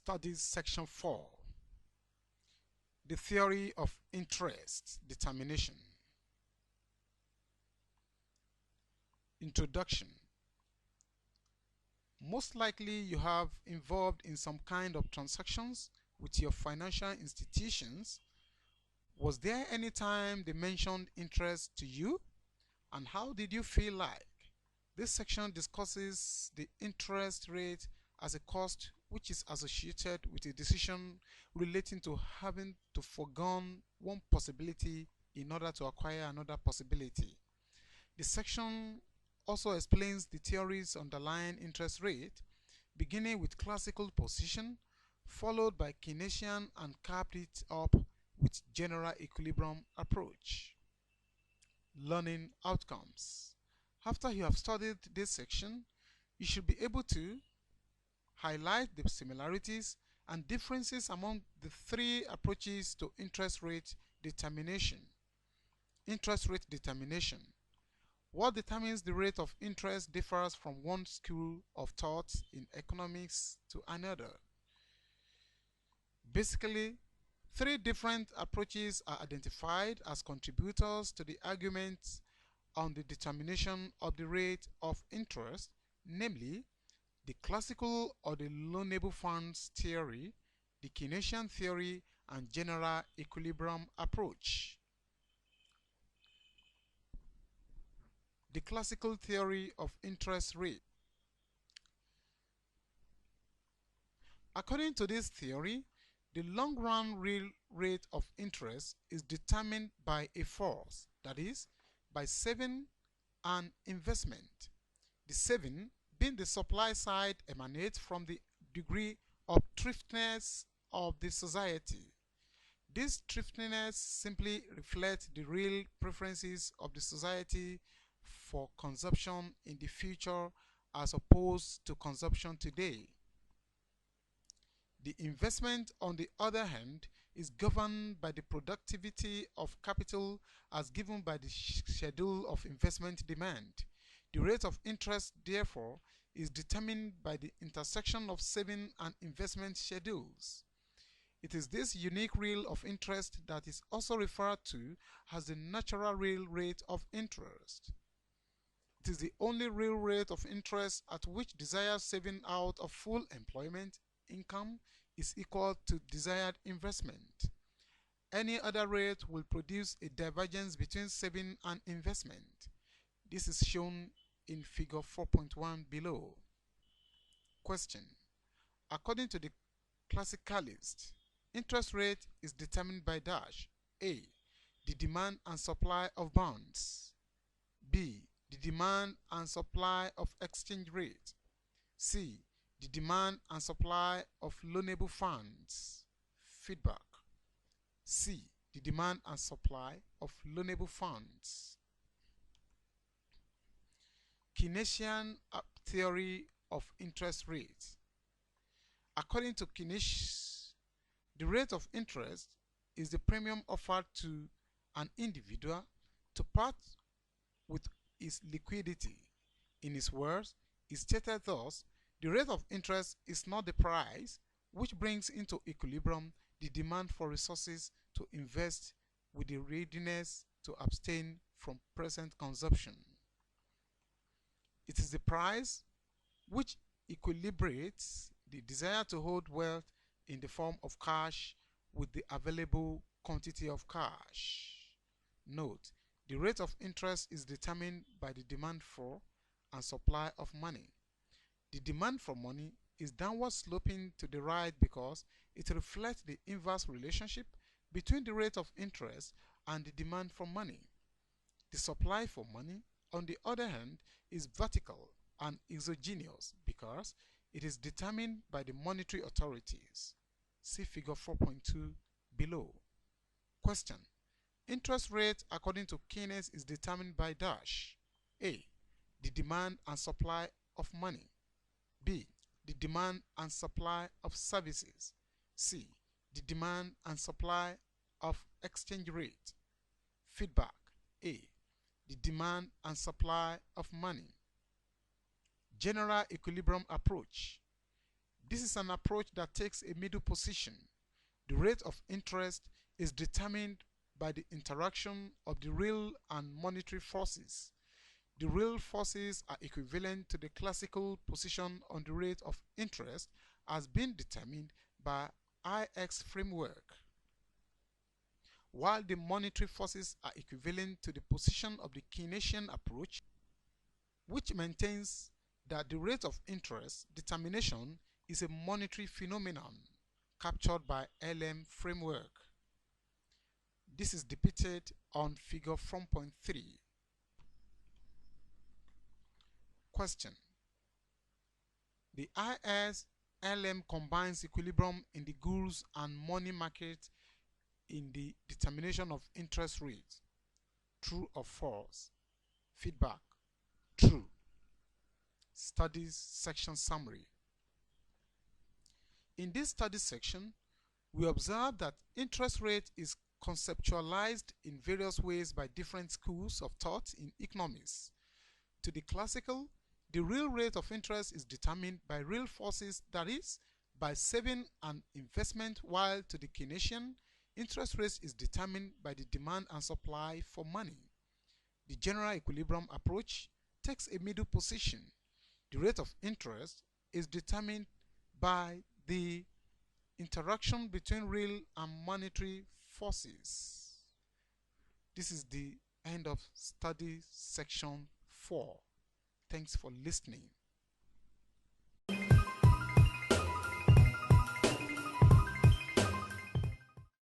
Studies Section 4. The Theory of Interest Determination. Introduction. Most likely you have involved in some kind of transactions with your financial institutions. Was there any time they mentioned interest to you? And how did you feel like? This section discusses the interest rate as a cost which is associated with a decision relating to having to forego one possibility in order to acquire another possibility. The section also explains the theories underlying interest rate, beginning with classical position, followed by Keynesian, and capped it up with general equilibrium approach. Learning outcomes. After you have studied this section, you should be able to highlight the similarities and differences among the three approaches to interest rate determination. Interest rate determination. What determines the rate of interest differs from one school of thought in economics to another. Basically, three different approaches are identified as contributors to the argument on the determination of the rate of interest, namely the classical or the loanable funds theory, the Keynesian theory, and general equilibrium approach. The classical theory of interest rate. According to this theory, the long-run real rate of interest is determined by a force, that is, by saving and investment. The saving, being the supply side, emanates from the degree of thriftiness of the society. This thriftiness simply reflects the real preferences of the society for consumption in the future as opposed to consumption today. The investment, on the other hand, is governed by the productivity of capital as given by the schedule of investment demand. The rate of interest, therefore, is determined by the intersection of saving and investment schedules. It is this unique rate of interest that is also referred to as the natural real rate of interest. It is the only real rate of interest at which desired saving out of full employment income is equal to desired investment. Any other rate will produce a divergence between saving and investment. This is shown in figure 4.1 below. Question. According to the classicalist, interest rate is determined by dash. A. The demand and supply of bonds. B. The demand and supply of exchange rate. C. The demand and supply of loanable funds. Feedback. C. The demand and supply of loanable funds. Keynesian theory of interest rates. According to Keynes, the rate of interest is the premium offered to an individual to part with his liquidity. In his words, he stated thus: the rate of interest is not the price, which brings into equilibrium the demand for resources to invest with the readiness to abstain from present consumption. It is the price which equilibrates the desire to hold wealth in the form of cash with the available quantity of cash. Note, the rate of interest is determined by the demand for and supply of money. The demand for money is downward sloping to the right because it reflects the inverse relationship between the rate of interest and the demand for money. The supply for money, on the other hand, is vertical and exogenous because it is determined by the monetary authorities. See figure 4.2 below. Question. Interest rate according to Keynes is determined by dash. A. The demand and supply of money. B. The demand and supply of services. C. The demand and supply of exchange rate. Feedback. A. The demand and supply of money. General equilibrium approach. This is an approach that takes a middle position. The rate of interest is determined by the interaction of the real and monetary forces. The real forces are equivalent to the classical position on the rate of interest as being determined by IX framework, while the monetary forces are equivalent to the position of the Keynesian approach, which maintains that the rate of interest determination is a monetary phenomenon captured by LM framework. This is depicted on figure 4.3. Question. The IS-LM combines equilibrium in the goods and money market in the determination of interest rate. True or false? Feedback. True. Studies section summary. In this study section, we observe that interest rate is conceptualized in various ways by different schools of thought in economics. To the classical, the real rate of interest is determined by real forces, that is, by saving and investment, while to the Keynesian, interest rate is determined by the demand and supply for money. The general equilibrium approach takes a middle position. The rate of interest is determined by the interaction between real and monetary forces. This is the end of study section 4. Thanks for listening.